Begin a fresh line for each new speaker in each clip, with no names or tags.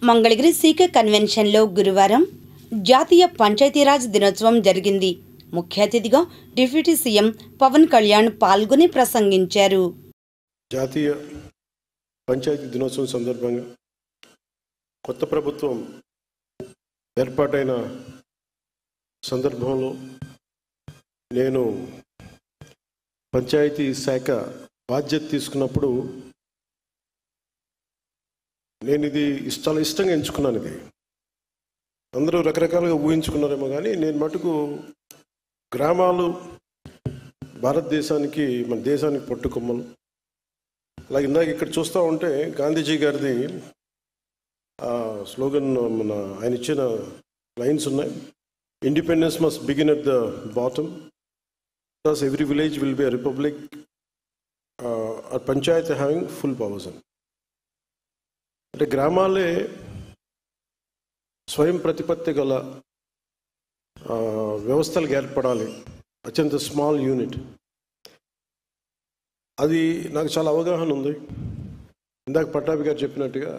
Mangalagiri CK కన్వెన్షన్లో గురువారం జాతీయ పంచాయతీరాజ్ దినోత్సవం జరిగింది. ముఖ్య అతిథిగా డిప్యూటీ సీఎం పవన్ కళ్యాణ్ పాల్గొని ప్రసంగించారు.
జాతీయ పంచాయతీ దినోత్సవం సందర్భంగా కొత్త ప్రభుత్వం ఏర్పాటైన సందర్భంలో నేను పంచాయతీ శాఖ బాధ్యత తీసుకున్నప్పుడు నేను ఇది చాలా ఇష్టంగా ఎంచుకున్నాను. ఇది అందరూ రకరకాలుగా ఊహించుకున్నారేమో కానీ నేను మటుకు గ్రామాలు భారతదేశానికి మన దేశానికి పట్టుకొమ్మలు. అలాగే ఇందాక ఇక్కడ చూస్తూ ఉంటే గాంధీజీ గారిది స్లోగన్ ఆయన ఇచ్చిన లైన్స్ ఉన్నాయి. Independence must begin at the bottom, thus every village will be a republic, a panchayat having full powers. అంటే గ్రామాలే స్వయం ప్రతిపత్తి గల వ్యవస్థలకు ఏర్పడాలి. అత్యంత స్మాల్ యూనిట్. అది నాకు చాలా అవగాహన ఉంది. ఇందాక పట్టాభి గారు చెప్పినట్టుగా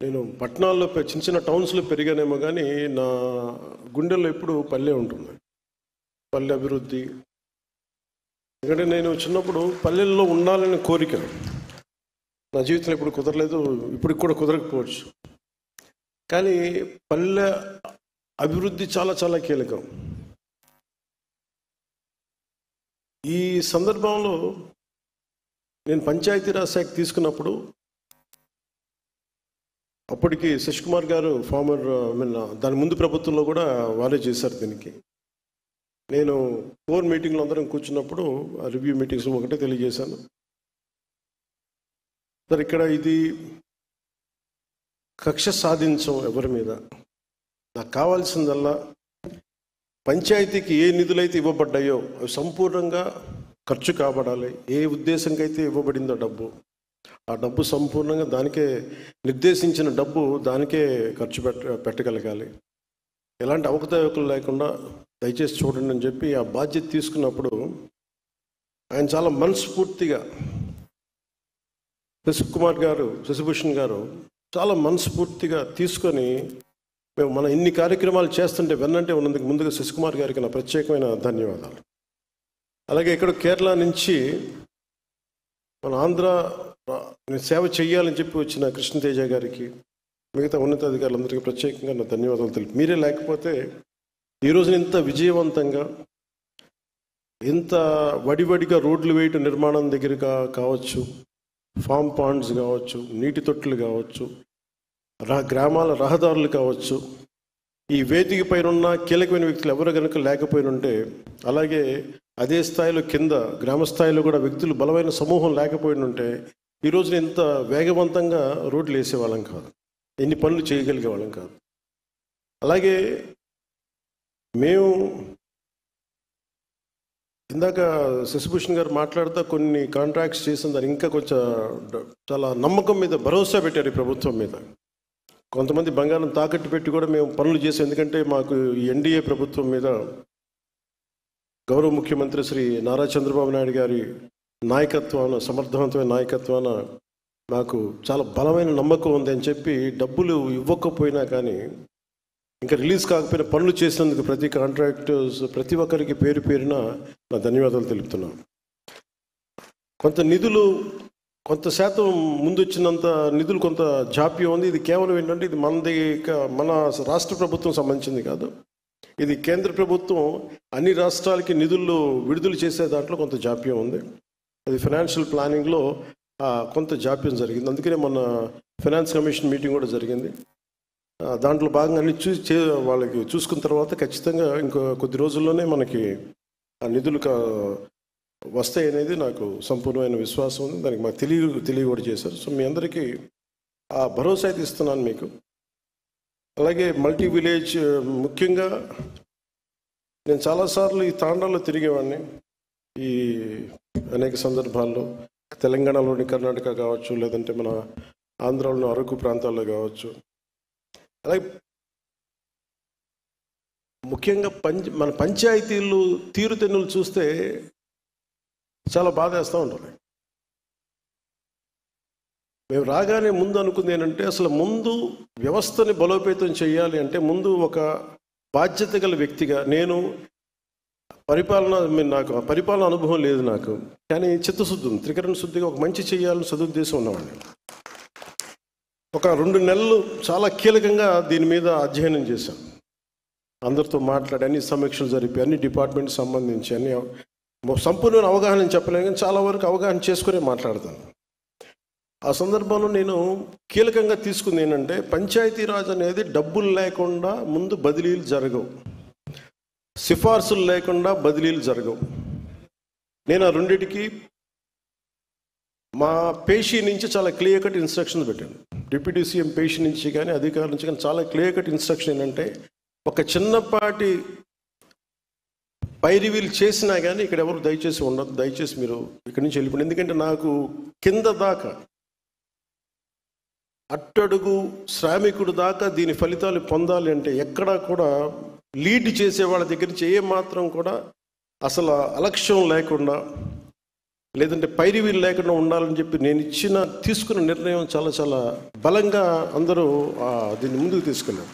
నేను పట్టణాల్లో చిన్న చిన్న టౌన్స్లో పెరిగానేమో కానీ నా గుండెల్లో ఎప్పుడు పల్లె ఉంటుంది. పల్లె అభివృద్ధి. ఎందుకంటే నేను చిన్నప్పుడు పల్లెల్లో ఉండాలనే కోరిక నా జీవితంలో ఎప్పుడు కుదరలేదు, ఇప్పుడు కూడా కుదరకపోవచ్చు. కానీ పల్లె అభివృద్ధి చాలా చాలా కీలకం. ఈ సందర్భంలో నేను పంచాయతీరాజ్ శాఖ తీసుకున్నప్పుడు అప్పటికి శశికుమార్ గారు దాని ముందు ప్రభుత్వంలో కూడా వారే చేశారు. దీనికి నేను 4 మీటింగ్లు అందరం కూర్చున్నప్పుడు రివ్యూ మీటింగ్స్ ఒకటే తెలియజేశాను. సార్, ఇక్కడ ఇది కక్ష సాధించం ఎవరి మీద. నాకు కావాల్సిందల్లా పంచాయతీకి ఏ నిధులైతే ఇవ్వబడ్డాయో అవి సంపూర్ణంగా ఖర్చు కాబడాలి. ఏ ఉద్దేశంకైతే ఇవ్వబడిందో డబ్బు, ఆ డబ్బు సంపూర్ణంగా దానికే నిర్దేశించిన డబ్బు దానికే ఖర్చు పెట్టగలగాలి. ఎలాంటి అవకతవకలు లేకుండా దయచేసి చూడండి అని చెప్పి ఆ బాధ్యత తీసుకున్నప్పుడు ఆయన చాలా మనస్ఫూర్తిగా, శశిభూషణ్ గారు చాలా మనస్ఫూర్తిగా తీసుకొని మేము మన ఇన్ని కార్యక్రమాలు చేస్తుంటే వెన్నంటే ఉన్నందుకు ముందుగా శశికుమార్ గారికి నా ప్రత్యేకమైన ధన్యవాదాలు. అలాగే ఇక్కడ కేరళ నుంచి మన ఆంధ్ర సేవ చేయాలని చెప్పి వచ్చిన కృష్ణతేజ గారికి, మిగతా ఉన్నతాధికారులందరికీ ప్రత్యేకంగా నా ధన్యవాదాలు తెలుపు. మీరే లేకపోతే ఈరోజు ఇంత విజయవంతంగా, ఇంత వడివడిగా రోడ్లు వేయటం నిర్మాణం దగ్గర కావచ్చు, ఫామ్ పాండ్స్ కావచ్చు, నీటి తొట్టులు కావచ్చు, గ్రామాల రహదారులు కావచ్చు, ఈ వేదిక పైన ఉన్న కీలకమైన వ్యక్తులు ఎవరు కనుక లేకపోయినుంటే, అలాగే అదే స్థాయిలో కింద గ్రామ స్థాయిలో కూడా వ్యక్తులు బలమైన సమూహం లేకపోయినుంటే ఈరోజు ఇంత వేగవంతంగా రోడ్లు వేసేవాళ్ళం కాదు, ఎన్ని పనులు చేయగలిగే వాళ్ళం కాదు. అలాగే మేము ఇందాక శశిభూషణ్ గారు మాట్లాడుతూ కొన్ని కాంట్రాక్ట్స్ చేసిన దాన్ని ఇంకా కొంచెం చాలా నమ్మకం మీద భరోసా పెట్టారు ఈ ప్రభుత్వం మీద. కొంతమంది బంగారం తాకట్టు పెట్టి కూడా మేము పనులు చేసాం. ఎందుకంటే మాకు ఈ ఎన్డీఏ ప్రభుత్వం మీద గౌరవ ముఖ్యమంత్రి శ్రీ నారా చంద్రబాబు నాయుడు గారి నాయకత్వాన, సమర్థవంతమైన నాయకత్వాన నాకు చాలా బలమైన నమ్మకం ఉంది అని చెప్పి డబ్బులు ఇవ్వకపోయినా కానీ, ఇంకా రిలీజ్ కాకపోయినా పనులు చేసినందుకు ప్రతి కాంట్రాక్టర్స్ ప్రతి ఒక్కరికి పేరు పేరున నా ధన్యవాదాలు తెలుపుతున్నాను. కొంత శాతం ముందు వచ్చినంత నిధులు కొంత జాప్యం ఉంది. ఇది కేవలం ఏంటంటే ఇది మన రాష్ట్ర ప్రభుత్వం సంబంధించింది కాదు. ఇది కేంద్ర ప్రభుత్వం అన్ని రాష్ట్రాలకి నిధులు విడుదల చేసే దాంట్లో కొంత జాప్యం ఉంది. అది ఫైనాన్షియల్ ప్లానింగ్లో కొంత జాప్యం జరిగింది. అందుకనే మన ఫైనాన్స్ కమిషన్ మీటింగ్ కూడా జరిగింది. దాంట్లో భాగంగా అన్ని వాళ్ళకి చూసుకున్న తర్వాత ఖచ్చితంగా ఇంకో కొద్ది రోజుల్లోనే మనకి ఆ నిధులు వస్తాయి అనేది నాకు సంపూర్ణమైన విశ్వాసం ఉంది. దానికి మాకు తెలియ కూడా చేశారు. సో మీ అందరికీ ఆ భరోసా అయితే ఇస్తున్నాను మీకు. అలాగే మల్టీ విలేజ్, ముఖ్యంగా నేను చాలాసార్లు ఈ తాండాల్లో తిరిగేవాడిని. ఈ అనేక సందర్భాల్లో తెలంగాణలోని కర్ణాటక కావచ్చు, లేదంటే మన ఆంధ్రాలోని అరకు ప్రాంతాల్లో కావచ్చు. అలాగే ముఖ్యంగా మన పంచాయతీలు తీరుతెన్నులు చూస్తే చాలా బాధ వేస్తూ ఉంటుంది. మేము రాగానే ముందు అనుకుంది ఏంటంటే అసలు ముందు వ్యవస్థని బలోపేతం చేయాలి అంటే ముందు ఒక బాధ్యత గల వ్యక్తిగా నేను నాకు పరిపాలన అనుభవం లేదు నాకు, కానీ చిత్తశుద్ధి ఉంది, త్రికరణ శుద్ధిగా ఒక మంచి చేయాలని సదుద్దేశం ఉన్నవాడిని. ఒక 2 నెలలు చాలా కీలకంగా దీని మీద అధ్యయనం చేశాను. అందరితో మాట్లాడి అన్ని సమీక్షలు జరిపి అన్ని డిపార్ట్మెంట్కి సంబంధించి అన్ని సంపూర్ణమైన అవగాహన చెప్పలేను, కానీ చాలా వరకు అవగాహన చేసుకునే మాట్లాడతాను. ఆ సందర్భంలో నేను కీలకంగా తీసుకుంది ఏంటంటే పంచాయతీరాజ్ అనేది డబ్బులు లేకుండా ముందు బదిలీలు జరగవు, సిఫార్సులు లేకుండా బదిలీలు జరగవు. నేను ఆ రెండిటికి మా పేషీ నుంచి చాలా క్లియర్ కట్ ఇన్స్ట్రక్షన్స్ పెట్టాను. డిప్యూటీ సీఎం పేషీ నుంచి కానీ అధికారుల నుంచి కానీ చాలా క్లియర్ కట్ ఇన్స్ట్రక్షన్ ఏంటంటే ఒక చిన్నపాటి పైరివీలు చేసినా కానీ ఇక్కడ ఎవరు దయచేసి ఉండదు, దయచేసి మీరు ఇక్కడి నుంచి వెళ్ళిపోండి. ఎందుకంటే నాకు కింద దాకా అట్టడుగు శ్రామికుడు దాకా దీని ఫలితాలు పొందాలి అంటే ఎక్కడా కూడా లీడ్ చేసే వాళ్ళ దగ్గర నుంచి ఏ మాత్రం కూడా అసలు అలక్ష్యం లేకుండా లేదంటే పైరివీలు లేకుండా ఉండాలని చెప్పి నేను తీసుకున్న నిర్ణయం చాలా చాలా బలంగా అందరూ దీన్ని ముందుకు తీసుకెళ్ళారు.